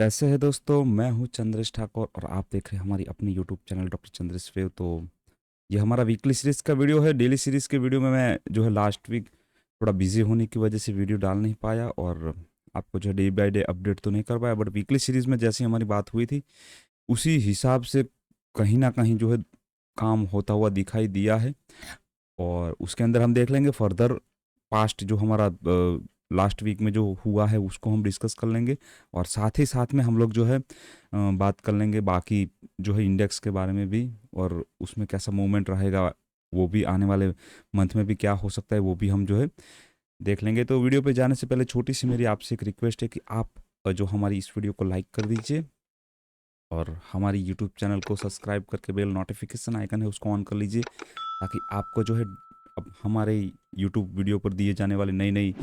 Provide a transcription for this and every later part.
कैसे है दोस्तों। मैं हूं चंद्रेश ठाकुर और आप देख रहे हैं हमारी अपनी YouTube channel doctor Chandresh wave. तो ये हमारा वीकली सीरीज़ का वीडियो है। डेली सीरीज़ के वीडियो में मैं जो है लास्ट वीक थोड़ा बिजी होने की वजह से वीडियो डाल नहीं पाया और आपको जो है डे बाय डे अपडेट तो नहीं कर पाया। बट वीकली सीरीज़ में जैसी हमारी बात हुई थी उसी हिसाब से कहीं ना कहीं जो है काम होता हुआ दिखाई दिया है। और उसके अंदर हम देख लेंगे फर्दर पास्ट जो हमारा लास्ट वीक में जो हुआ है उसको हम डिस्कस कर लेंगे। और साथ ही साथ में हम लोग जो है बात कर लेंगे बाकी जो है इंडेक्स के बारे में भी, और उसमें कैसा मूवमेंट रहेगा वो भी, आने वाले मंथ में भी क्या हो सकता है वो भी हम जो है देख लेंगे। तो वीडियो पे जाने से पहले छोटी सी मेरी आपसे एक रिक्वेस्ट है कि आप जो हमारी इस वीडियो को लाइक कर दीजिए और हमारी यूट्यूब चैनल को सब्सक्राइब करके बेल नोटिफिकेशन आइकन है उसको ऑन कर लीजिए, ताकि आपको जो है अब हमारे यूट्यूब वीडियो पर दिए जाने वाले नई नई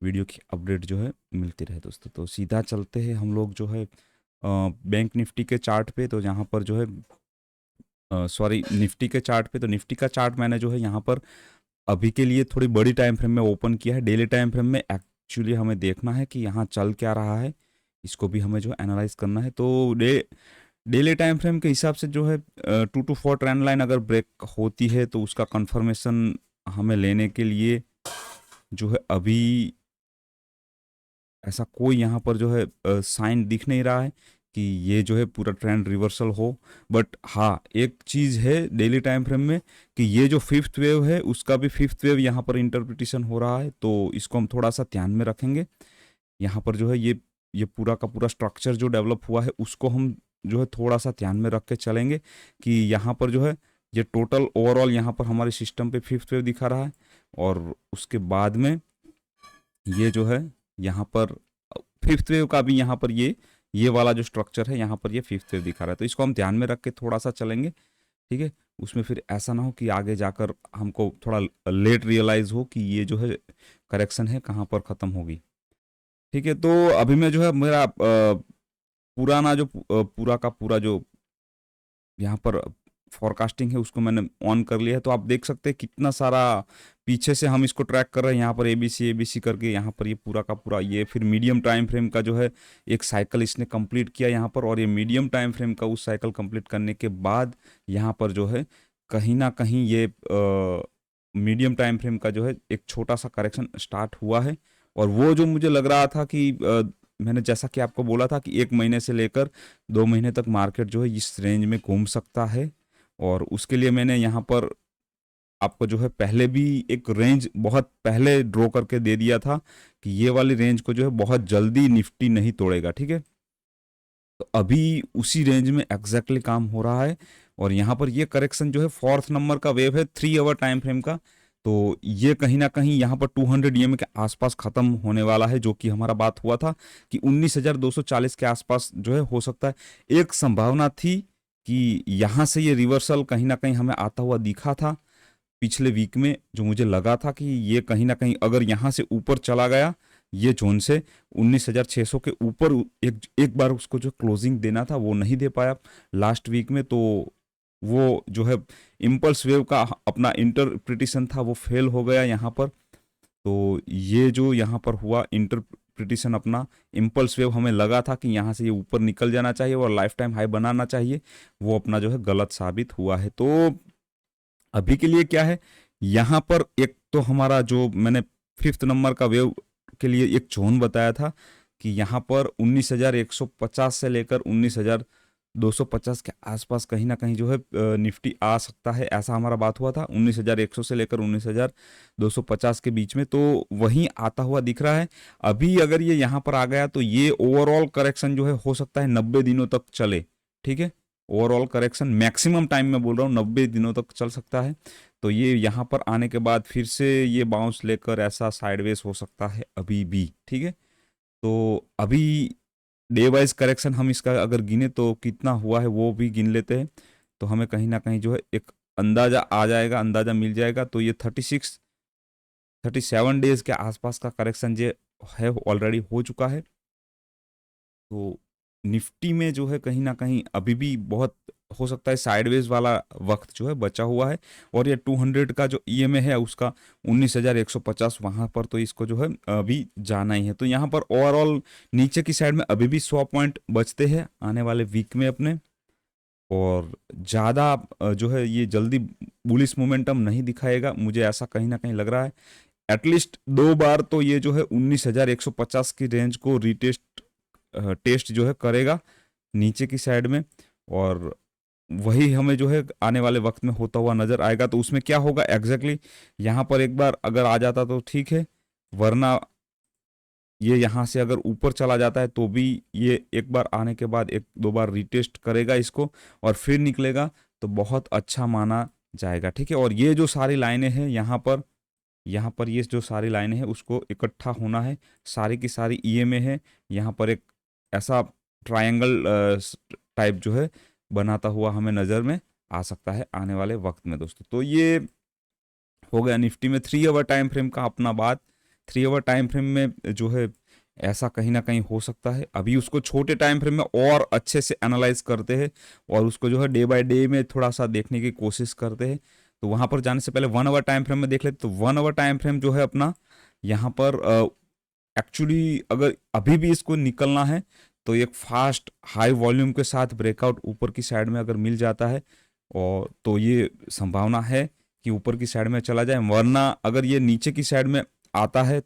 वीडियो की अपडेट जो है मिलती रहे दोस्तों। तो सीधा चलते हैं हम लोग जो है बैंक निफ्टी के चार्ट पे। तो यहाँ पर जो है सॉरी निफ्टी के चार्ट पे, तो निफ्टी का चार्ट मैंने जो है यहाँ पर अभी के लिए थोड़ी बड़ी टाइम फ्रेम में ओपन किया है। डेली टाइम फ्रेम में एक्चुअली हमें देखना है कि यहाँ चल क्या रहा है, इसको भी हमें जो एनालाइज करना है। तो डेली टाइम फ्रेम के हिसाब से जो है 2 to 4 ट्रेंड लाइन अगर ब्रेक होती है तो उसका कंफर्मेशन हमें लेने के लिए जो है अभी ऐसा कोई यहाँ पर जो है साइन दिख नहीं रहा है कि ये जो है पूरा ट्रेंड रिवर्सल हो। बट हाँ, एक चीज़ है डेली टाइम फ्रेम में कि ये जो फिफ्थ वेव है उसका भी फिफ्थ वेव यहाँ पर इंटरप्रिटेशन हो रहा है, तो इसको हम थोड़ा सा ध्यान में रखेंगे। यहाँ पर जो है ये पूरा का पूरा स्ट्रक्चर जो डेवलप हुआ है उसको हम जो है थोड़ा सा ध्यान में रख के चलेंगे कि यहाँ पर जो है ये टोटल ओवरऑल यहाँ पर हमारे सिस्टम पे फिफ्थ वेव दिखा रहा है। और उसके बाद में ये जो है यहाँ पर फिफ्थ वेव का भी यहाँ पर ये वाला जो स्ट्रक्चर है यहाँ पर ये फिफ्थ वेव दिखा रहा है, तो इसको हम ध्यान में रख के थोड़ा सा चलेंगे। ठीक है, उसमें फिर ऐसा ना हो कि आगे जाकर हमको थोड़ा लेट रियलाइज हो कि ये जो है करेक्शन है कहाँ पर ख़त्म होगी। ठीक है, तो अभी मैं जो है मेरा पुराना जो पूरा का पूरा जो यहाँ पर फॉरकास्टिंग है उसको मैंने ऑन कर लिया है। तो आप देख सकते हैं कितना सारा पीछे से हम इसको ट्रैक कर रहे हैं। यहाँ पर एबीसी करके यहाँ पर ये पूरा का पूरा ये फिर मीडियम टाइम फ्रेम का जो है एक साइकिल इसने कंप्लीट किया यहाँ पर, और ये मीडियम टाइम फ्रेम का उस साइकिल कंप्लीट करने के बाद यहाँ पर जो है कहीं ना कहीं ये मीडियम टाइम फ्रेम का जो है एक छोटा सा करेक्शन स्टार्ट हुआ है। और वो जो मुझे लग रहा था कि मैंने जैसा कि आपको बोला था कि 1 महीने से लेकर 2 महीने तक मार्केट जो है इस रेंज में घूम सकता है, और उसके लिए मैंने यहाँ पर आपको जो है पहले भी एक रेंज बहुत पहले ड्रॉ करके दे दिया था कि ये वाली रेंज को जो है बहुत जल्दी निफ्टी नहीं तोड़ेगा। ठीक है, तो अभी उसी रेंज में एग्जैक्टली काम हो रहा है। और यहाँ पर ये करेक्शन जो है फोर्थ नंबर का वेव है 3 आवर टाइम फ्रेम का। तो ये कहीं ना कहीं यहाँ पर 200 ईएमए के आसपास खत्म होने वाला है, जो कि हमारा बात हुआ था कि 19,240 के आसपास जो है हो सकता है। एक संभावना थी कि यहाँ से ये रिवर्सल कहीं ना कहीं हमें आता हुआ दिखा था पिछले वीक में, जो मुझे लगा था कि ये कहीं ना कहीं अगर यहाँ से ऊपर चला गया ये जोन से 19,600 के ऊपर एक एक बार उसको जो क्लोजिंग देना था वो नहीं दे पाया लास्ट वीक में। तो वो जो है इम्पल्स वेव का अपना इंटरप्रिटेशन था वो फेल हो गया यहाँ पर। तो ये जो यहाँ पर हुआ इंटरप्रिटेशन अपना इम्पल्स वेव, हमें लगा था कि यहाँ से ये ऊपर निकल जाना चाहिए और लाइफ टाइम हाई बनाना चाहिए, वो अपना जो है गलत साबित हुआ है। तो अभी के लिए क्या है, यहाँ पर एक तो हमारा जो मैंने फिफ्थ नंबर का वेव के लिए एक जोन बताया था कि यहाँ पर 19,150 से लेकर 19,250 के आसपास कहीं ना कहीं जो है निफ्टी आ सकता है, ऐसा हमारा बात हुआ था 19,100 से लेकर 19,250 के बीच में। तो वहीं आता हुआ दिख रहा है। अभी अगर ये यहाँ पर आ गया तो ये ओवरऑल करेक्शन जो है हो सकता है 90 दिनों तक चले। ठीक है, ओवरऑल करेक्शन मैक्सिमम टाइम में बोल रहा हूँ 90 दिनों तक चल सकता है। तो ये यहाँ पर आने के बाद फिर से ये बाउंस लेकर ऐसा साइडवेज हो सकता है अभी भी। ठीक है, तो अभी डे वाइज करेक्शन हम इसका अगर गिने तो कितना हुआ है वो भी गिन लेते हैं, तो हमें कहीं ना कहीं जो है एक अंदाजा आ जाएगा, अंदाजा मिल जाएगा। तो ये 37 डेज के आसपास का करेक्शन जो है ऑलरेडी हो चुका है। तो निफ्टी में जो है कहीं ना कहीं अभी भी बहुत हो सकता है साइडवेज वाला वक्त जो है बचा हुआ है, और ये 200 का जो ईएमए है उसका 19,150, वहां पर तो इसको जो है अभी जाना ही है। तो यहाँ पर ओवरऑल नीचे की साइड में अभी भी 100 पॉइंट बचते हैं आने वाले वीक में अपने, और ज़्यादा जो है ये जल्दी बुलिश मोमेंटम नहीं दिखाएगा, मुझे ऐसा कहीं ना कहीं लग रहा है। एटलीस्ट 2 बार तो ये जो है 19,150 की रेंज को रीटेस्ट टेस्ट जो है करेगा नीचे की साइड में, और वही हमें जो है आने वाले वक्त में होता हुआ नजर आएगा। तो उसमें क्या होगा एग्जैक्टली यहाँ पर एक बार अगर आ जाता तो ठीक है, वरना ये यहाँ से अगर ऊपर चला जाता है तो भी ये एक बार आने के बाद 1-2 बार रीटेस्ट करेगा इसको और फिर निकलेगा, तो बहुत अच्छा माना जाएगा। ठीक है, और ये जो सारी लाइनें हैं यहाँ पर ये जो सारी लाइनें हैं उसको इकट्ठा होना है, सारी की सारी ईएमए है। यहाँ पर एक ऐसा ट्रायंगल टाइप जो है बनाता हुआ हमें नज़र में आ सकता है आने वाले वक्त में दोस्तों। तो ये हो गया निफ्टी में 3 आवर टाइम फ्रेम का अपना बात। 3 आवर टाइम फ्रेम में जो है ऐसा कहीं ना कहीं हो सकता है, अभी उसको छोटे टाइम फ्रेम में और अच्छे से एनालाइज करते हैं और उसको जो है डे बाय डे में थोड़ा सा देखने की कोशिश करते हैं। तो वहाँ पर जाने से पहले 1 आवर टाइम फ्रेम में देख लेते। तो 1 आवर टाइम फ्रेम जो है अपना यहाँ पर एक्चुअली अगर अभी भी इसको निकलना है तो एक फास्ट हाई वॉल्यूम के साथ ब्रेकआउट ऊपर की साइड में अगर मिल जाता है, और तो ये संभावना है कि ऊपर की साइड में चला जाए, वरना अगर ये नीचे की साइड में आता है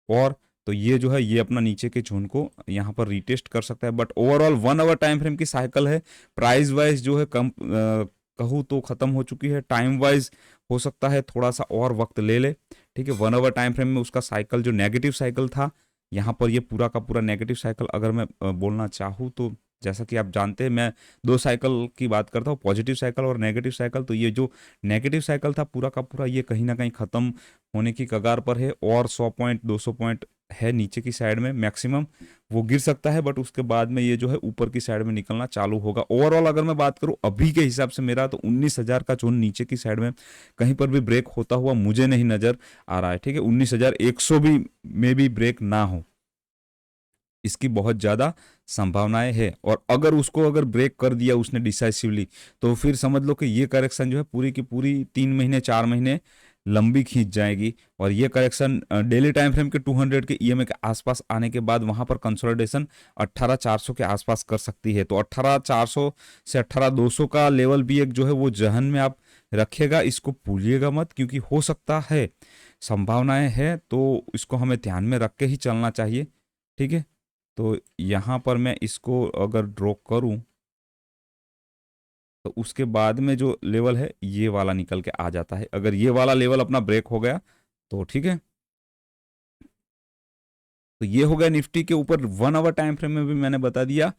और तो ये जो है ये अपना नीचे के जोन को यहाँ पर रीटेस्ट कर सकता है। But overall 1 hour time frame की साइकिल है, प्राइस वाइज जो है कम कहूँ तो ख़त्म हो चुकी है। टाइम वाइज हो सकता है थोड़ा सा और वक्त ले ले। ठीक है, 1 आवर टाइम फ्रेम में उसका साइकिल जो नेगेटिव साइकिल था, यहाँ पर ये पूरा का पूरा नेगेटिव साइकिल अगर मैं बोलना चाहूँ तो जैसा कि आप जानते हैं मैं 2 साइकिल की बात करता हूँ, पॉजिटिव साइकिल और नेगेटिव साइकिल। तो ये जो नेगेटिव साइकिल था पूरा का पूरा ये कहीं ना कहीं ख़त्म होने की कगार पर है, और 100 पॉइंट 200 पॉइंट है नीचे की साइड में मैक्सिमम वो गिर सकता है, बट उसके बाद में ये जो है ऊपर की साइड में निकलना चालू होगा। ओवरऑल अगर मैं बात करूं अभी के हिसाब से मेरा तो 19,000 का जोन नीचे की साइड में कहीं पर भी ब्रेक होता हुआ मुझे नहीं नजर आ रहा है। ठीक है, 19,100 भी में भी ब्रेक ना हो, इसकी बहुत ज़्यादा संभावनाएं है। और अगर उसको अगर ब्रेक कर दिया उसने डिसाइसिवली, तो फिर समझ लो कि ये करेक्शन जो है पूरी की पूरी 3 महीने 4 महीने लंबी खींच जाएगी, और ये करेक्शन डेली टाइम फ्रेम के 200 के ईएमए के आसपास आने के बाद वहां पर कंसोलिडेशन 18,400 के आसपास कर सकती है। तो 18,400 से 18,200 का लेवल भी एक जो है वो जहन में आप रखिएगा, इसको भूलिएगा मत, क्योंकि हो सकता है संभावनाएं है, तो इसको हमें ध्यान में रख के ही चलना चाहिए। ठीक है, तो यहाँ पर मैं इसको अगर ड्रॉ करूँ तो उसके बाद में जो लेवल है ये वाला निकल के आ जाता है। अगर ये वाला लेवल अपना ब्रेक हो गया तो ठीक है। तो ये हो गया निफ्टी के ऊपर 1 आवर टाइम फ्रेम में भी मैंने बता दिया।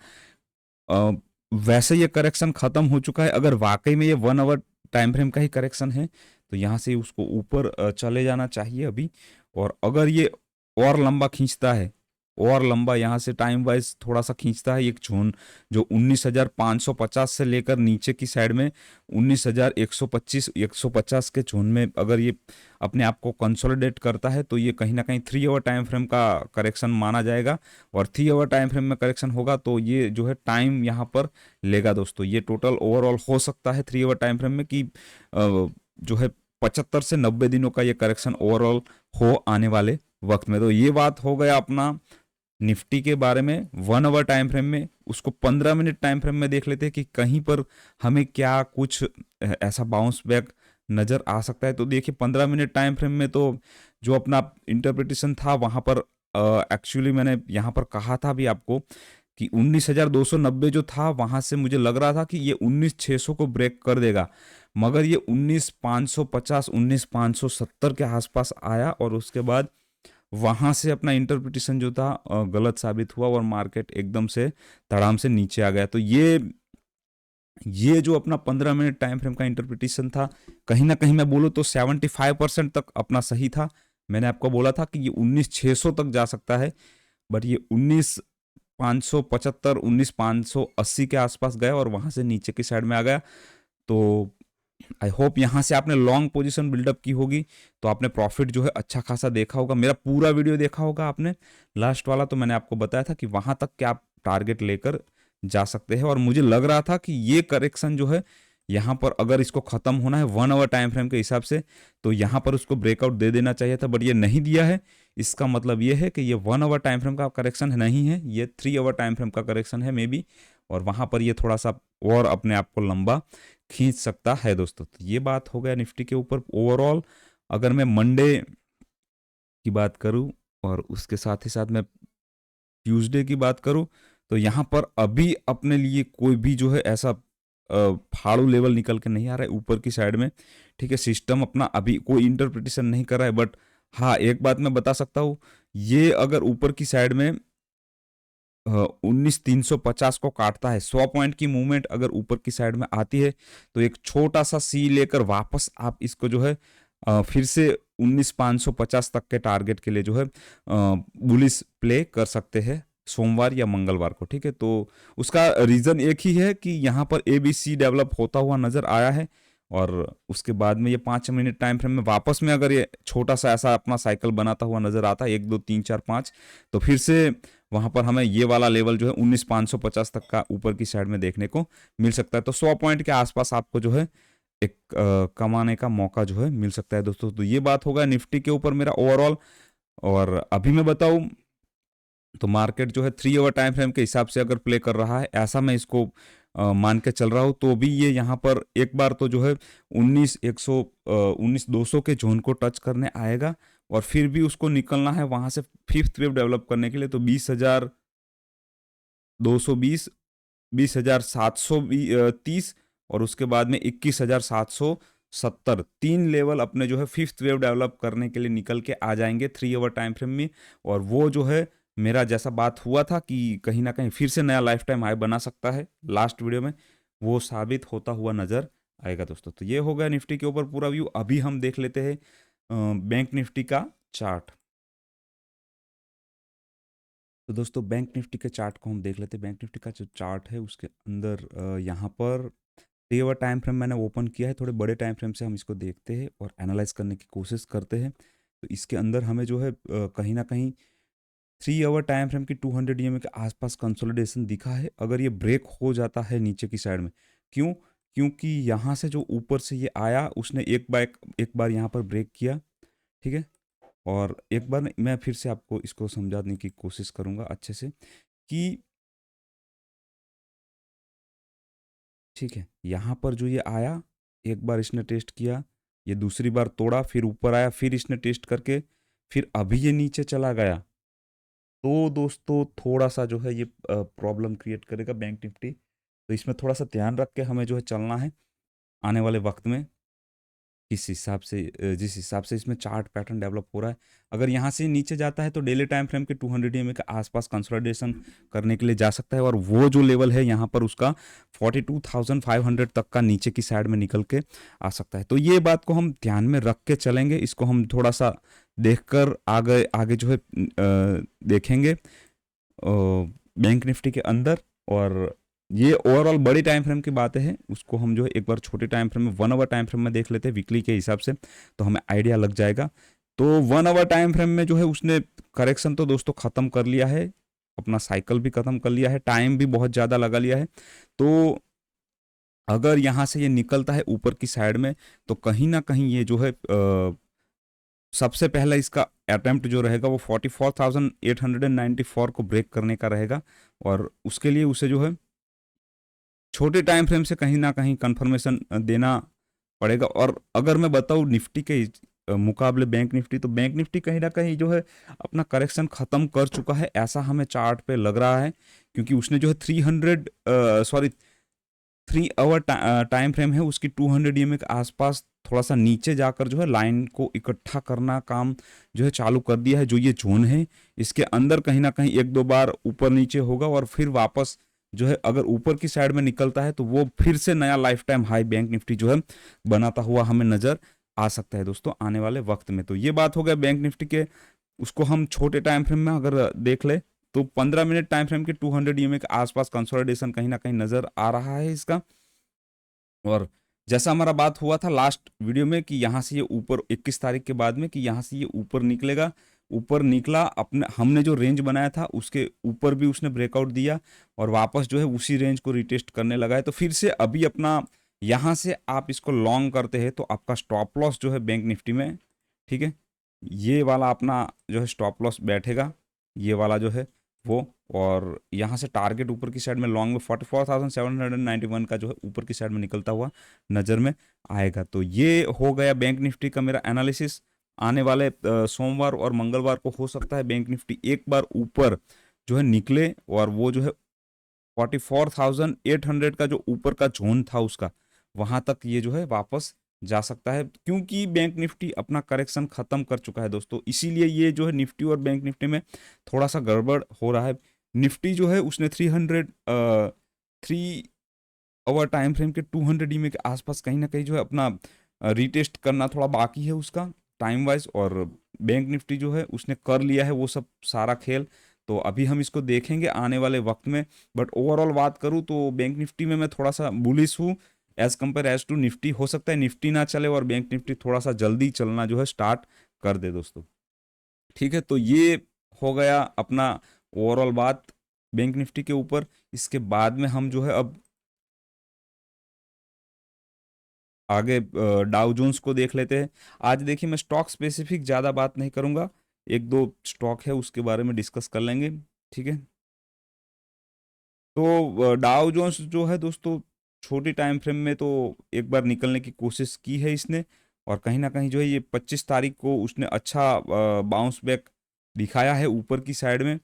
वैसे ये करेक्शन खत्म हो चुका है, अगर वाकई में ये 1 आवर टाइम फ्रेम का ही करेक्शन है तो यहाँ से उसको ऊपर चले जाना चाहिए अभी। और अगर ये और लंबा खींचता है और लंबा यहाँ से टाइम वाइज थोड़ा सा खींचता है, एक जोन जो 19,550 से लेकर नीचे की साइड में 19,125 150 के जोन में अगर ये अपने आप को कंसोलिडेट करता है तो ये कहीं ना कहीं 3 आवर टाइम फ्रेम का करेक्शन माना जाएगा। और 3 आवर टाइम फ्रेम में करेक्शन होगा तो ये जो है टाइम यहाँ पर लेगा दोस्तों। ये टोटल ओवरऑल हो सकता है 3 आवर टाइम फ्रेम में कि जो है 75 से 90 दिनों का ये करेक्शन ओवरऑल हो आने वाले वक्त में। तो ये बात हो गया अपना निफ्टी के बारे में 1 आवर टाइम फ्रेम में। उसको 15 मिनट टाइम फ्रेम में देख लेते हैं कि कहीं पर हमें क्या कुछ ऐसा बाउंस बैक नजर आ सकता है। तो देखिए 15 मिनट टाइम फ्रेम में तो जो अपना इंटरप्रिटेशन था वहां पर एक्चुअली मैंने यहाँ पर कहा था भी आपको कि 19,290 जो था वहां से मुझे लग रहा था कि ये 19,600 को ब्रेक कर देगा, मगर ये 19,550 19,570 के आसपास आया और उसके बाद वहां से अपना इंटरप्रिटेशन जो था गलत साबित हुआ और मार्केट एकदम से धड़ाम से नीचे आ गया। तो ये जो अपना 15 मिनट टाइम फ्रेम का इंटरप्रिटेशन था कहीं ना कहीं मैं बोलूँ तो 75% तक अपना सही था। मैंने आपको बोला था कि ये 19,600 तक जा सकता है, बट ये 19,575 19,580 के आसपास गया और वहां से नीचे की साइड में आ गया। तो आई होप यहाँ से आपने लॉन्ग पोजीशन बिल्डअप की होगी तो आपने प्रॉफिट जो है अच्छा खासा देखा होगा। मेरा पूरा वीडियो देखा होगा आपने, लास्ट वाला तो मैंने आपको बताया था कि वहां तक के आप टारगेट लेकर जा सकते हैं। और मुझे लग रहा था कि ये करेक्शन जो है यहाँ पर अगर इसको ख़त्म होना है 1 आवर टाइम फ्रेम के हिसाब से, तो यहाँ पर उसको ब्रेकआउट दे देना चाहिए था, बट ये नहीं दिया है। इसका मतलब ये है कि ये 1 आवर टाइम फ्रेम का करेक्शन नहीं है, ये 3 आवर टाइम फ्रेम का करेक्शन है मे बी, और वहाँ पर ये थोड़ा सा और अपने आप को लंबा खींच सकता है दोस्तों। तो ये बात हो गया निफ्टी के ऊपर ओवरऑल। अगर मैं मंडे की बात करूं और उसके साथ ही साथ मैं ट्यूसडे की बात करूं, तो यहाँ पर अभी अपने लिए कोई भी जो है ऐसा फाड़ू लेवल निकल के नहीं आ रहा है ऊपर की साइड में। ठीक है, सिस्टम अपना अभी कोई इंटरप्रिटेशन नहीं कर रहा है, बट हाँ एक बात मैं बता सकता हूँ, ये अगर ऊपर की साइड में 19,350 को काटता है, 100 पॉइंट की मूवमेंट अगर ऊपर की साइड में आती है, तो एक छोटा सा सी लेकर वापस आप इसको जो है फिर से 19,550 तक के टारगेट के लिए जो है बुलिश प्ले कर सकते हैं सोमवार या मंगलवार को। ठीक है, तो उसका रीज़न एक ही है कि यहाँ पर ABC डेवलप होता हुआ नज़र आया है, और उसके बाद में ये 5 मिनट टाइम फ्रेम में वापस में अगर ये छोटा सा ऐसा अपना साइकिल बनाता हुआ नज़र आता है 1 2 3 4 5, तो फिर से वहाँ पर हमें ये वाला लेवल जो है 19,550 तक का ऊपर की साइड में देखने को मिल सकता है। तो 100 पॉइंट के आसपास आपको जो है एक कमाने का मौका जो है मिल सकता है दोस्तों। तो ये बात होगा निफ्टी के ऊपर मेरा ओवरऑल। और अभी मैं बताऊं तो मार्केट जो है 3 आवर टाइम फ्रेम के हिसाब से अगर प्ले कर रहा है, ऐसा मैं इसको मान के चल रहा हूँ, तो भी ये यहाँ पर एक बार तो जो है 19,200 के जोन को टच करने आएगा, और फिर भी उसको निकलना है वहाँ से फिफ्थ वेव डेवलप करने के लिए। तो 20,220, 20,730 और उसके बाद में 21,770, 3 लेवल अपने जो है फिफ्थ वेव डेवलप करने के लिए निकल के आ जाएंगे 3 आवर टाइम फ्रेम में। और वो जो है मेरा जैसा बात हुआ था कि कहीं ना कहीं फिर से नया लाइफ टाइम हाई बना सकता है लास्ट वीडियो में, वो साबित होता हुआ नज़र आएगा दोस्तों। तो ये हो गया निफ्टी के ऊपर पूरा व्यू। अभी हम देख लेते हैं बैंक निफ्टी का चार्ट। तो दोस्तों बैंक निफ्टी के चार्ट को हम देख लेते हैं। बैंक निफ्टी का जो चार्ट है उसके अंदर यहाँ पर 3 आवर टाइम फ्रेम मैंने ओपन किया है। थोड़े बड़े टाइम फ्रेम से हम इसको देखते हैं और एनालाइज करने की कोशिश करते हैं। तो इसके अंदर हमें जो है कहीं ना कहीं 3 आवर टाइम फ्रेम की 200 EMA के आसपास कंसोलिडेशन दिखा है। अगर ये ब्रेक हो जाता है नीचे की साइड में, क्यों? क्योंकि यहाँ से जो ऊपर से ये आया उसने एक बार यहाँ पर ब्रेक किया। ठीक है, और एक बार मैं फिर से आपको इसको समझाने की कोशिश करूँगा अच्छे से कि ठीक है, यहाँ पर जो ये आया, एक बार इसने टेस्ट किया, ये दूसरी बार तोड़ा, फिर ऊपर आया, फिर इसने टेस्ट करके फिर अभी ये नीचे चला गया। तो दोस्तों थोड़ा सा जो है ये प्रॉब्लम क्रिएट करेगा बैंक निफ्टी। तो इसमें थोड़ा सा ध्यान रख के हमें जो है चलना है आने वाले वक्त में। जिस हिसाब से इसमें चार्ट पैटर्न डेवलप हो रहा है, अगर यहाँ से नीचे जाता है तो डेली टाइम फ्रेम के 200 EMA के आसपास कंसोलिडेशन करने के लिए जा सकता है, और वो जो लेवल है यहाँ पर उसका 42,500 तक का नीचे की साइड में निकल के आ सकता है। तो ये बात को हम ध्यान में रख के चलेंगे, इसको हम थोड़ा सा देखकर आगे आगे जो है देखेंगे बैंक निफ्टी के अंदर। और ये ओवरऑल बड़ी टाइम फ्रेम की बातें हैं, उसको हम जो है एक बार छोटे टाइम फ्रेम में 1 आवर टाइम फ्रेम में देख लेते हैं वीकली के हिसाब से, तो हमें आइडिया लग जाएगा। तो 1 आवर टाइम फ्रेम में जो है उसने करेक्शन तो दोस्तों ख़त्म कर लिया है, अपना साइकिल भी ख़त्म कर लिया है, टाइम भी बहुत ज़्यादा लगा लिया है। तो अगर यहाँ से ये निकलता है ऊपर की साइड में, तो कहीं ना कहीं ये जो है सबसे पहला इसका अटेम्प्ट जो रहेगा वो 44,894 को ब्रेक करने का रहेगा, और उसके लिए उसे जो है छोटे टाइम फ्रेम से कहीं ना कहीं कंफर्मेशन देना पड़ेगा। और अगर मैं बताऊँ निफ्टी के मुकाबले बैंक निफ्टी, तो बैंक निफ्टी कहीं ना कहीं जो है अपना करेक्शन ख़त्म कर चुका है, ऐसा हमें चार्ट पे लग रहा है, क्योंकि उसने जो है 3 आवर टाइम फ्रेम है उसकी 200 EMA के आसपास थोड़ा सा नीचे जाकर जो है लाइन को इकट्ठा करना काम जो है चालू कर दिया है। जो ये जोन है इसके अंदर कहीं ना कहीं 1 2 बार ऊपर नीचे होगा, और फिर वापस जो है अगर ऊपर की साइड में निकलता है तो वो फिर से नया life time high bank Nifty जो है बनाता हुआ हमें नज़र आ सकता है दोस्तों आने वाले वक्त में। तो ये बात हो गया बैंक निफ्टी के। उसको हम छोटे टाइम फ्रेम में अगर देख ले, तो 15 मिनट टाइम फ्रेम के 200 EMA के आसपास कंसोलिडेशन कहीं ना कहीं नज़र आ रहा है इसका। और जैसा हमारा बात हुआ था लास्ट वीडियो में कि यहाँ से ये ऊपर 21 तारीख के बाद में कि यहाँ से ये ऊपर निकलेगा, ऊपर निकला, अपने हमने जो रेंज बनाया था उसके ऊपर भी उसने ब्रेकआउट दिया और वापस जो है उसी रेंज को रिटेस्ट करने लगा है। तो फिर से अभी अपना यहाँ से आप इसको लॉन्ग करते हैं तो आपका स्टॉप लॉस जो है बैंक निफ्टी में, ठीक है, ये वाला अपना जो है स्टॉप लॉस बैठेगा, ये वाला जो है वो। और यहाँ से टारगेट ऊपर की साइड में लॉन्ग में 44,791 का जो है ऊपर की साइड में निकलता हुआ नज़र में आएगा। तो ये हो गया बैंक निफ्टी का मेरा एनालिसिस। आने वाले सोमवार और मंगलवार को हो सकता है बैंक निफ्टी एक बार ऊपर जो है निकले और वो जो है 44,800 का जो ऊपर का जोन था उसका, वहां तक ये जो है वापस जा सकता है, क्योंकि बैंक निफ्टी अपना करेक्शन खत्म कर चुका है दोस्तों। इसीलिए ये जो है निफ्टी और बैंक निफ्टी में थोड़ा सा गड़बड़ हो रहा है। निफ्टी जो है उसने 3 आवर टाइम फ्रेम के 200 EMA के आसपास कहीं ना कहीं जो है अपना रीटेस्ट करना थोड़ा बाकी है उसका टाइम वाइज, और बैंक निफ्टी जो है उसने कर लिया है वो सब सारा खेल। तो अभी हम इसको देखेंगे आने वाले वक्त में। बट ओवरऑल बात करूँ तो बैंक निफ्टी में मैं थोड़ा सा बुलिश हूँ as compare as to Nifty. हो सकता है निफ्टी ना चले और बैंक निफ्टी थोड़ा सा जल्दी चलना जो है स्टार्ट कर दे दोस्तों, ठीक है। तो ये हो गया अपना ओवरऑल बात बैंक निफ्टी के ऊपर। इसके बाद में हम जो है अब आगे डाउ जोन्स को देख लेते हैं। आज देखिए मैं स्टॉक स्पेसिफिक ज़्यादा बात नहीं करूंगा, एक दो स्टॉक है उसके बारे में डिस्कस कर लेंगे, ठीक है। तो डाउ जोन्स जो है दोस्तों छोटी टाइम फ्रेम में तो एक बार निकलने की कोशिश की है इसने, और कहीं ना कहीं जो है ये 25 तारीख को उसने अच्छा बाउंस बैक दिखाया है ऊपर की साइड में।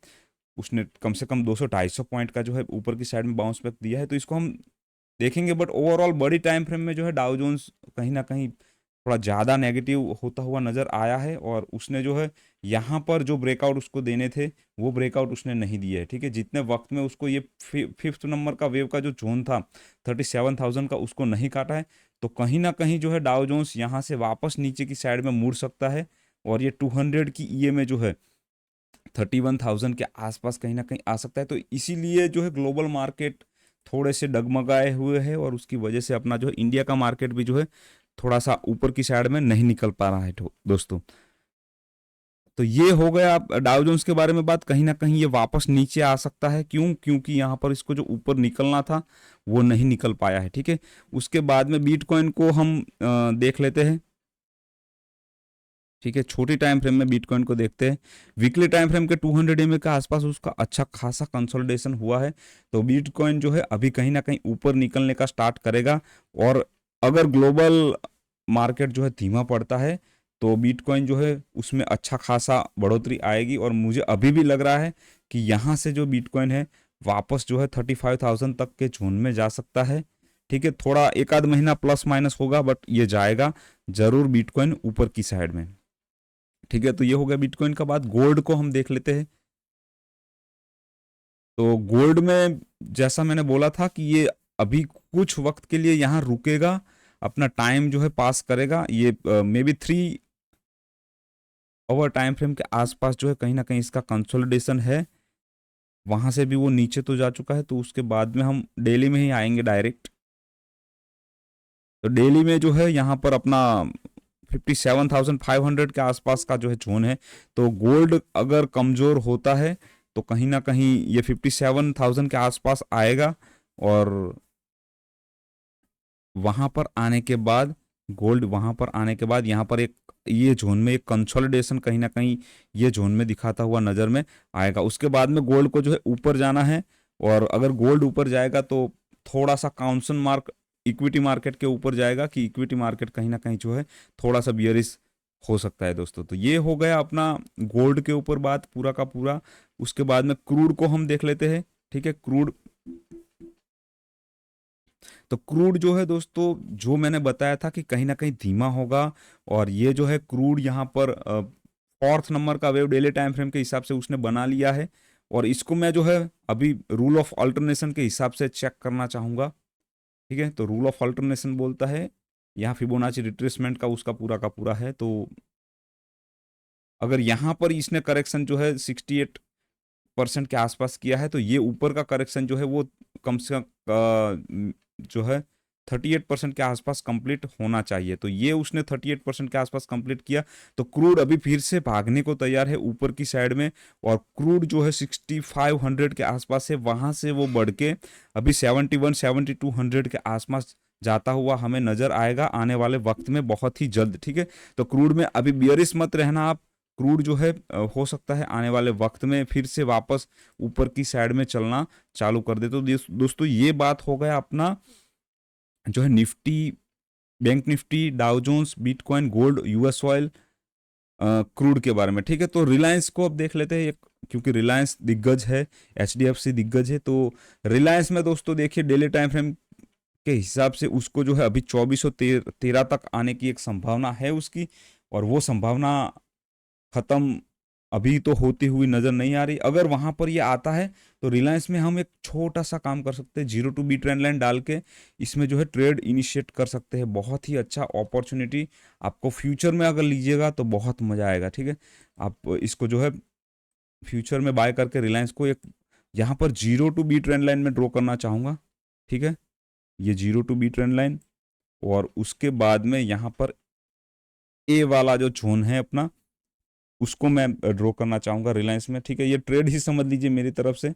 उसने कम से कम 200-250 पॉइंट का जो है ऊपर की साइड में बाउंस बैक दिया है, तो इसको हम देखेंगे। बट ओवरऑल बड़ी टाइम फ्रेम में जो है डाउ जोन्स कहीं ना कहीं थोड़ा ज़्यादा नेगेटिव होता हुआ नज़र आया है, और उसने जो है यहाँ पर जो ब्रेकआउट उसको देने थे वो ब्रेकआउट उसने नहीं दिए है, ठीक है। जितने वक्त में उसको ये फिफ्थ नंबर का वेव का जो जोन था 37,000 का उसको नहीं काटा है, तो कहीं ना कहीं जो है डाउ जोन्स यहाँ से वापस नीचे की साइड में मुड़ सकता है, और ये 200 की EMA जो है 31,000 के आसपास कहीं ना कहीं आ सकता है। तो इसीलिए जो है ग्लोबल मार्केट थोड़े से डगमगाए हुए हैं, और उसकी वजह से अपना जो है इंडिया का मार्केट भी जो है थोड़ा सा ऊपर की साइड में नहीं निकल पा रहा है दोस्तों। तो ये हो गया डाउ जोन्स के बारे में बात। कहीं ना कहीं ये वापस नीचे आ सकता है, क्यों? क्योंकि यहाँ पर इसको जो ऊपर निकलना था वो नहीं निकल पाया है, ठीक है। उसके बाद में बिटकॉइन को हम देख लेते हैं, ठीक है। छोटी टाइम फ्रेम में बिटकॉइन को देखते हैं। वीकली टाइम फ्रेम के 200 EMA के आसपास उसका अच्छा खासा कंसोलिडेशन हुआ है, तो बिटकॉइन जो है अभी कहीं ना कहीं ऊपर निकलने का स्टार्ट करेगा। और अगर ग्लोबल मार्केट जो है धीमा पड़ता है तो बिटकॉइन जो है उसमें अच्छा खासा बढ़ोतरी आएगी, और मुझे अभी भी लग रहा है कि यहाँ से जो बिटकॉइन है वापस जो है 35,000 तक के जोन में जा सकता है, ठीक है। थोड़ा एक आध महीना प्लस माइनस होगा, बट ये जाएगा जरूर बिटकॉइन ऊपर की साइड में, ठीक है। तो ये हो गया बिटकॉइन का बात। गोल्ड को हम देख लेते हैं। तो गोल्ड में जैसा मैंने बोला था कि ये अभी कुछ वक्त के लिए यहाँ रुकेगा, अपना टाइम जो है पास करेगा। ये may be 3 hour time frame के आसपास जो है कहीं ना कहीं इसका कंसोलिडेशन है। वहां से भी वो नीचे तो जा चुका है, तो उसके बाद में हम डेली में ही आएंगे डायरेक्ट। तो डेली में जो है यहाँ पर अपना 57,500 के आसपास का जो है जोन है। तो गोल्ड अगर कमज़ोर होता है तो कहीं ना कहीं ये 57,000 के आसपास आएगा, और वहाँ पर आने के बाद गोल्ड वहाँ पर आने के बाद यहाँ पर एक ये जोन में एक कंसोलिडेशन कहीं ना कहीं ये जोन में दिखाता हुआ नज़र में आएगा। उसके बाद में गोल्ड को जो है ऊपर जाना है, और अगर गोल्ड ऊपर जाएगा तो थोड़ा सा काउंसन मार्क इक्विटी मार्केट के ऊपर जाएगा, कि इक्विटी मार्केट कहीं ना कहीं जो है थोड़ा सा बियरिश हो सकता है दोस्तों। तो ये हो गया अपना गोल्ड के ऊपर बात पूरा का पूरा। उसके बाद में क्रूड को हम देख लेते हैं, ठीक है। क्रूड, तो क्रूड जो है दोस्तों जो मैंने बताया था कि कहीं ना कहीं धीमा होगा, और ये जो है क्रूड यहाँ पर 4th नंबर का वेव डेली टाइम फ्रेम के हिसाब से उसने बना लिया है, और इसको मैं जो है अभी रूल ऑफ अल्टरनेशन के हिसाब से चेक करना चाहूँगा, ठीक है। तो रूल ऑफ अल्टरनेशन बोलता है यहाँ फिबोनाची रिट्रेसमेंट का उसका पूरा का पूरा है। तो अगर यहाँ पर इसने करेक्शन जो है 68% के आसपास किया है, तो ये ऊपर का करेक्शन जो है वो कम से कम जो है 38% के आसपास कंप्लीट होना चाहिए। तो ये उसने 38% के आसपास कंप्लीट किया, तो क्रूड अभी फिर से भागने को तैयार है ऊपर की साइड में, और क्रूड जो है 6500 के आसपास है, वहां से वो बढ़ के अभी 7200 के आसपास जाता हुआ हमें नजर आएगा आने वाले वक्त में बहुत ही जल्द। ठीक है, तो क्रूड में अभी बियरिश मत रहना आप। क्रूड जो है हो सकता है आने वाले वक्त में फिर से वापस ऊपर की साइड में चलना चालू कर दे। तो दोस्तों ये बात हो गया अपना जो है Nifty, bank Nifty, Dow Jones, bitcoin, gold, US oil, crude के बारे में। ठीक है, तो रिलायंस को अब देख लेते हैं, क्योंकि रिलायंस दिग्गज है, एचडीएफसी दिग्गज है। तो रिलायंस में दोस्तों देखिए डेली टाइम फ्रेम के हिसाब से उसको जो है अभी 2413 तक आने की एक संभावना है उसकी, और वो संभावना खत्म अभी तो होती हुई नजर नहीं आ रही। अगर वहां पर ये आता है तो रिलायंस में हम एक छोटा सा काम कर सकते हैं, 0 to B ट्रेंड लाइन डाल के इसमें जो है ट्रेड इनिशिएट कर सकते हैं। बहुत ही अच्छा अपॉर्चुनिटी आपको फ्यूचर में अगर लीजिएगा तो बहुत मजा आएगा। ठीक है, आप इसको जो है फ्यूचर में बाय करके रिलायंस को एक यहाँ पर 0 to B ट्रेंड लाइन में ड्रॉ करना चाहूंगा। ठीक है, ये 0 to B ट्रेंड लाइन, और उसके बाद में यहाँ पर ए वाला जो जोन है अपना, उसको मैं ड्रॉ करना चाहूंगा रिलायंस में। ठीक है, ये ट्रेड ही समझ लीजिए मेरी तरफ से।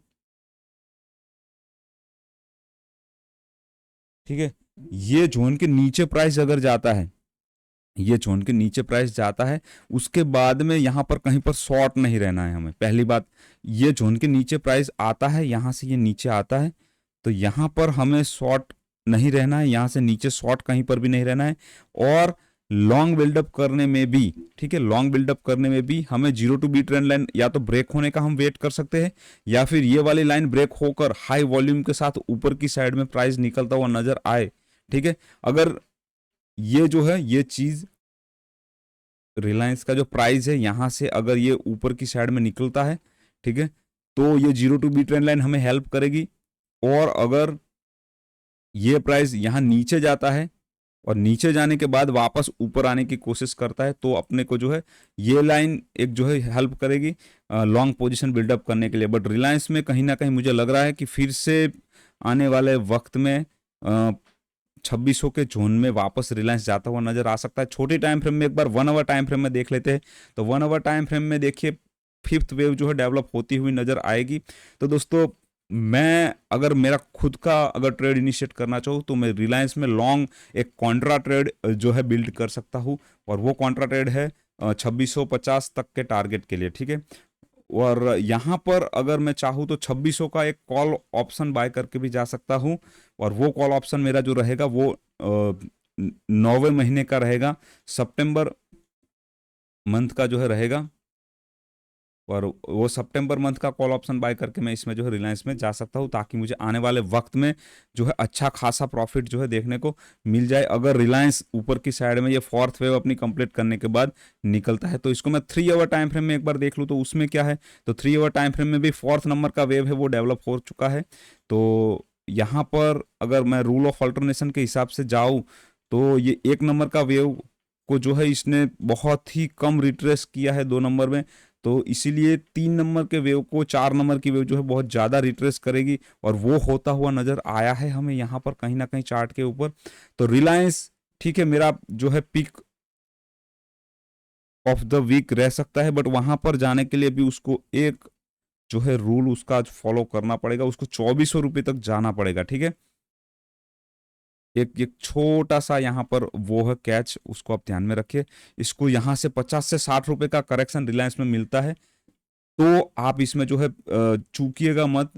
ठीक है, ये जोन के नीचे प्राइस अगर जाता है, ये जोन के नीचे प्राइस जाता है, उसके बाद में यहां पर कहीं पर शॉर्ट नहीं रहना है हमें। पहली बात, ये जोन के नीचे प्राइस आता है, यहां से ये नीचे आता है, तो यहां पर हमें शॉर्ट नहीं रहना है, यहां से नीचे शॉर्ट कहीं पर भी नहीं रहना है। और लॉन्ग बिल्डअप करने में भी, ठीक है, लॉन्ग बिल्डअप करने में भी हमें 0 to B ट्रेंड लाइन या तो ब्रेक होने का हम वेट कर सकते हैं, या फिर ये वाली लाइन ब्रेक होकर हाई वॉल्यूम के साथ ऊपर की साइड में प्राइस निकलता हुआ नजर आए। ठीक है, अगर ये जो है ये चीज रिलायंस का जो प्राइस है यहां से अगर ये ऊपर की साइड में निकलता है, ठीक है, तो ये 0 to B ट्रेंड लाइन हमें हेल्प करेगी। और अगर ये प्राइस यहां नीचे जाता है और नीचे जाने के बाद वापस ऊपर आने की कोशिश करता है, तो अपने को जो है ये लाइन एक जो है हेल्प करेगी लॉन्ग पोजीशन बिल्डअप करने के लिए। बट रिलायंस में कहीं ना कहीं मुझे लग रहा है कि फिर से आने वाले वक्त में 2600 के जोन में वापस रिलायंस जाता हुआ नजर आ सकता है। छोटी टाइम फ्रेम में एक बार 1 आवर टाइम फ्रेम में देख लेते हैं, तो 1 आवर टाइम फ्रेम में देखिए फिफ्थ वेव जो है डेवलप होती हुई नजर आएगी। तो दोस्तों मैं अगर मेरा खुद का अगर ट्रेड इनिशिएट करना चाहूँ तो मैं रिलायंस में लॉन्ग एक कॉन्ट्रा ट्रेड जो है बिल्ड कर सकता हूँ, और वो कॉन्ट्रा ट्रेड है 2650 तक के टारगेट के लिए। ठीक है, और यहाँ पर अगर मैं चाहूँ तो 2600 का एक कॉल ऑप्शन बाय करके भी जा सकता हूँ, और वो कॉल ऑप्शन मेरा जो रहेगा वो 9वें महीने का रहेगा, सितंबर मंथ का जो है रहेगा, और वो सितंबर मंथ का कॉल ऑप्शन बाय करके मैं इसमें जो है रिलायंस में जा सकता हूँ, ताकि मुझे आने वाले वक्त में जो है अच्छा खासा प्रॉफिट जो है देखने को मिल जाए। अगर रिलायंस ऊपर की साइड में ये फोर्थ वेव अपनी कंप्लीट करने के बाद निकलता है, तो इसको मैं 3 आवर टाइम फ्रेम में एक बार देख लूँ तो उसमें क्या है, तो 3 आवर टाइम फ्रेम में भी 4th नंबर का वेव है वो डेवलप हो चुका है। तो यहाँ पर अगर मैं रूल ऑफ अल्टरनेशन के हिसाब से जाऊँ तो ये 1 नंबर का वेव को जो है इसने बहुत ही कम रिट्रेस किया है 2 नंबर में, तो इसीलिए 3 नंबर के वेव को 4 नंबर की वेव जो है बहुत ज़्यादा रिट्रेस करेगी, और वो होता हुआ नज़र आया है हमें यहाँ पर कहीं ना कहीं चार्ट के ऊपर। तो रिलायंस ठीक है मेरा जो है पिक ऑफ द वीक रह सकता है, बट वहां पर जाने के लिए भी उसको एक जो है रूल उसका फॉलो करना पड़ेगा, उसको 2400 रुपये तक जाना पड़ेगा। ठीक है, एक एक छोटा सा यहाँ पर वो है कैच, उसको आप ध्यान में रखिए। इसको यहाँ से 50 से 60 रुपए का करेक्शन रिलायंस में मिलता है, तो आप इसमें जो है चूकिएगा मत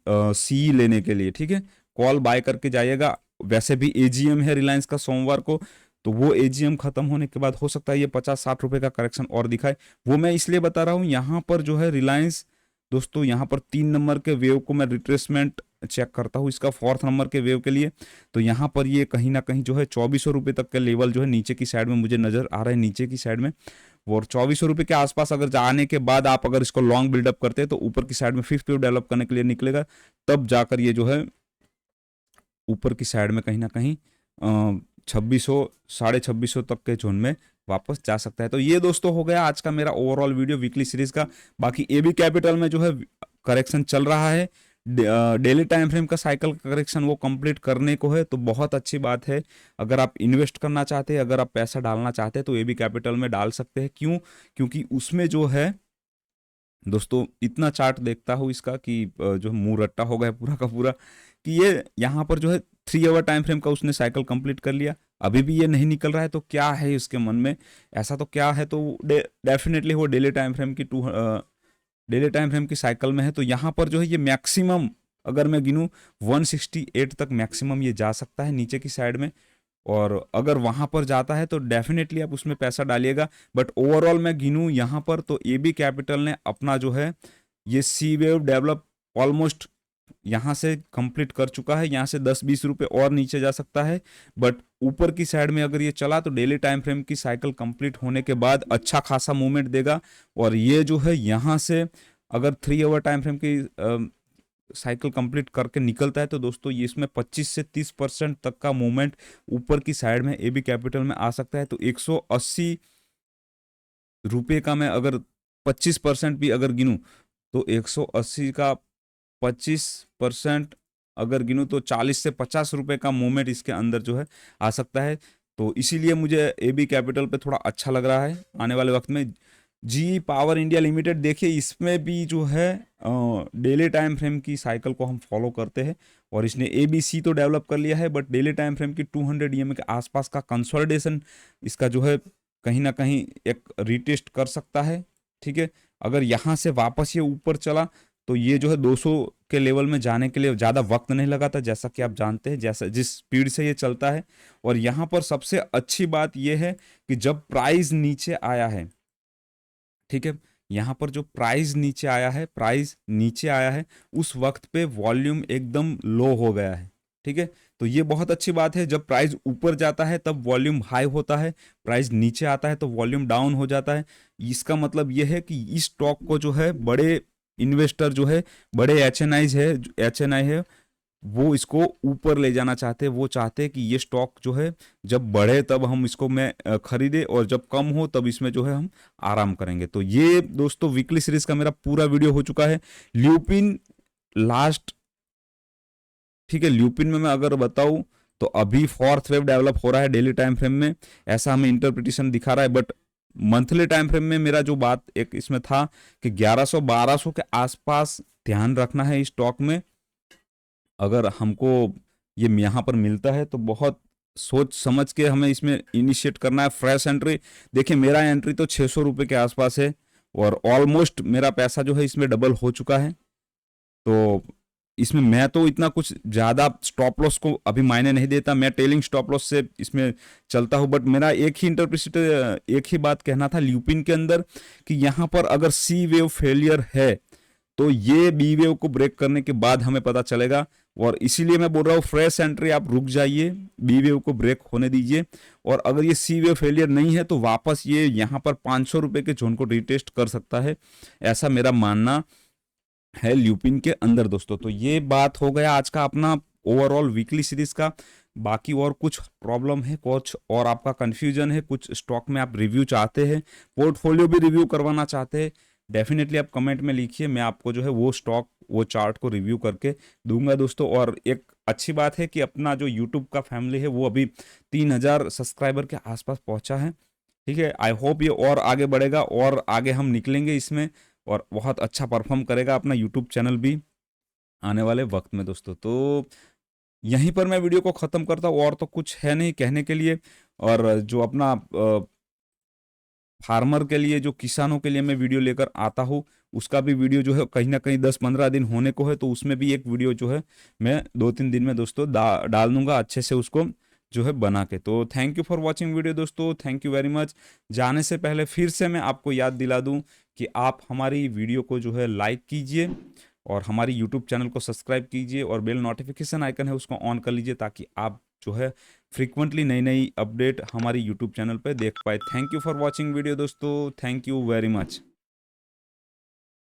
सी लेने के लिए। ठीक है, कॉल बाय करके जाइएगा। वैसे भी एजीएम है रिलायंस का सोमवार को, तो वो एजीएम खत्म होने के बाद हो सकता है ये 50-60 रुपए का करेक्शन और दिखाए। वो मैं इसलिए बता रहा हूँ, यहाँ पर जो है रिलायंस दोस्तों, यहाँ पर 3 नंबर के वेव को मैं रिट्रेसमेंट चेक करता हूँ इसका 4th नंबर के वेव के लिए, तो यहाँ पर ये कहीं ना कहीं जो है 2400 रुपये तक के लेवल जो है नीचे की साइड में मुझे नजर आ रहा है, नीचे की साइड में। और 2400 रुपये के आसपास अगर जाने के बाद आप अगर इसको लॉन्ग बिल्डअप करते हैं तो ऊपर की साइड में फिफ्थ वेव डेवलप करने के लिए निकलेगा, तब जाकर ये जो है ऊपर की साइड में कहीं ना कहीं 2600 2650 तक के जोन में वापस जा सकता है। तो ये दोस्तों हो गया आज का मेरा ओवरऑल वीडियो वीकली सीरीज का। बाकी एबी कैपिटल में जो है करेक्शन चल रहा है, डेली टाइम फ्रेम का साइकिल करेक्शन वो कंप्लीट करने को है, तो बहुत अच्छी बात है। अगर आप इन्वेस्ट करना चाहते हैं, अगर आप पैसा डालना चाहते हैं, तो एबी कैपिटल में डाल सकते हैं। क्यों? क्योंकि उसमें जो है दोस्तों इतना चार्ट देखता हूँ इसका कि जो मुंह रट्टा हो गया पूरा का पूरा, कि ये यहाँ पर जो है 3 आवर टाइम फ्रेम का उसने साइकिल कंप्लीट कर लिया, अभी भी ये नहीं निकल रहा है। तो क्या है उसके मन में, ऐसा तो क्या है? तो डेफिनेटली वो डेली टाइम फ्रेम की साइकिल में है। तो यहाँ पर जो है ये मैक्सिमम, अगर मैं गिनूँ 168 तक मैक्सिमम ये जा सकता है नीचे की साइड में। और अगर वहां पर जाता है तो डेफिनेटली आप उसमें पैसा डालिएगा। बट ओवरऑल मैं गिनूं यहाँ पर, तो एबी कैपिटल ने अपना जो है ये सी वेव डेवलप ऑलमोस्ट यहाँ से कंप्लीट कर चुका है। यहाँ से 10-20 रुपए और नीचे जा सकता है, बट ऊपर की साइड में अगर ये चला तो डेली टाइम फ्रेम की साइकिल कंप्लीट होने के बाद अच्छा खासा मूवमेंट देगा। और ये जो है यहाँ से अगर 3 आवर टाइम फ्रेम की साइकिल कंप्लीट करके निकलता है, तो दोस्तों ये इसमें 25 से 30% तक का मूवमेंट ऊपर की साइड में एबी कैपिटल में आ सकता है। तो 180 रुपये का मैं अगर 25% भी अगर गिनूं, तो 180 का 25% अगर गिनूं तो 40 से 50 रुपये का मूवमेंट इसके अंदर जो है आ सकता है। तो इसीलिए मुझे एबी कैपिटल पे थोड़ा अच्छा लग रहा है आने वाले वक्त में। जी पावर इंडिया लिमिटेड देखिए, इसमें भी जो है डेली टाइम फ्रेम की साइकिल को हम फॉलो करते हैं, और इसने ABC तो डेवलप कर लिया है, बट डेली टाइम फ्रेम की 200 EMA के आसपास का कंसोलिडेशन इसका जो है कहीं ना कहीं एक रिटेस्ट कर सकता है। ठीक है, अगर यहाँ से वापस ये ऊपर चला तो ये जो है 200 के लेवल में जाने के लिए ज़्यादा वक्त नहीं लगाता, जैसा कि आप जानते हैं, जैसा जिस स्पीड से ये चलता है। और यहाँ पर सबसे अच्छी बात ये है कि जब प्राइस नीचे आया है, ठीक है, यहाँ पर जो प्राइस नीचे आया है उस वक्त पे वॉल्यूम एकदम लो हो गया है। ठीक है, तो ये बहुत अच्छी बात है। जब प्राइस ऊपर जाता है तब वॉल्यूम हाई होता है, प्राइस नीचे आता है तो वॉल्यूम डाउन हो जाता है। इसका मतलब ये है कि इस स्टॉक को जो है बड़े इन्वेस्टर जो है, बड़े एच एन आई है, वो इसको ऊपर ले जाना चाहते हैं। वो चाहते हैं कि ये स्टॉक जो है जब बढ़े तब हम इसको खरीदे, और जब कम हो तब इसमें जो है हम आराम करेंगे। तो ये दोस्तों वीकली सीरीज का मेरा पूरा वीडियो हो चुका है। ल्यूपिन लास्ट, ठीक है, ल्यूपिन में मैं अगर बताऊं तो अभी फोर्थ वेव डेवलप हो रहा है डेली टाइम फ्रेम में, ऐसा हमें इंटरप्रिटेशन दिखा रहा है। बट मंथली टाइम फ्रेम में मेरा जो बात एक इसमें था कि 1100-1200 के आसपास ध्यान रखना है इस स्टॉक में। अगर हमको ये यहाँ पर मिलता है तो बहुत सोच समझ के हमें इसमें इनिशिएट करना है। फ्रेश एंट्री देखिए, मेरा एंट्री तो 600 रुपये के आसपास है, और ऑलमोस्ट मेरा पैसा जो है इसमें डबल हो चुका है। तो इसमें मैं तो इतना कुछ ज़्यादा स्टॉप लॉस को अभी मायने नहीं देता, मैं टेलिंग स्टॉप लॉस से इसमें चलता हूँ। बट मेरा एक ही बात कहना था ल्यूपिन के अंदर, कि यहाँ पर अगर सी वेव फेलियर है तो ये बी वेव को ब्रेक करने के बाद हमें पता चलेगा। और इसीलिए मैं बोल रहा हूँ फ्रेश एंट्री आप रुक जाइए, बी वेव को ब्रेक होने दीजिए। और अगर ये सी वेव फेलियर नहीं है तो वापस ये यहाँ पर 500 रुपये के जोन को रिटेस्ट कर सकता है, ऐसा मेरा मानना है ल्यूपिन के अंदर दोस्तों। तो ये बात हो गया आज का अपना ओवरऑल वीकली सीरीज का। बाकी और कुछ प्रॉब्लम है, कुछ और आपका कंफ्यूजन है, कुछ स्टॉक में आप रिव्यू चाहते हैं, पोर्टफोलियो भी रिव्यू करवाना चाहते हैं, डेफिनेटली आप कमेंट में लिखिए, मैं आपको जो है वो स्टॉक वो चार्ट को रिव्यू करके दूंगा दोस्तों। और एक अच्छी बात है कि अपना जो यूट्यूब का फैमिली है वो अभी 3000 सब्सक्राइबर के आसपास पहुंचा है। ठीक है, आई होप ये और आगे बढ़ेगा और आगे हम निकलेंगे इसमें, और बहुत अच्छा परफॉर्म करेगा अपना यूट्यूब चैनल भी आने वाले वक्त में दोस्तों। तो यहीं पर मैं वीडियो को ख़त्म करता हूँ, और तो कुछ है नहीं कहने के लिए। और जो अपना फार्मर के लिए, जो किसानों के लिए मैं वीडियो लेकर आता हूँ, उसका भी वीडियो जो है कहीं ना कहीं 10-15 दिन होने को है, तो उसमें भी एक वीडियो जो है मैं 2-3 दिन में दोस्तों डाल दूंगा अच्छे से उसको जो है बना के। तो thank you for watching video दोस्तों, थैंक यू वेरी मच। जाने से पहले फिर से मैं आपको याद दिला दूं कि आप हमारी वीडियो को जो है लाइक कीजिए, और हमारी यूट्यूब चैनल को सब्सक्राइब कीजिए, और बेल नोटिफिकेशन आइकन है उसको ऑन कर लीजिए, ताकि आप जो है फ्रीक्वेंटली नई नई अपडेट हमारी यूट्यूब चैनल पर देख पाए। Thank you for watching video दोस्तों, थैंक यू वेरी मच।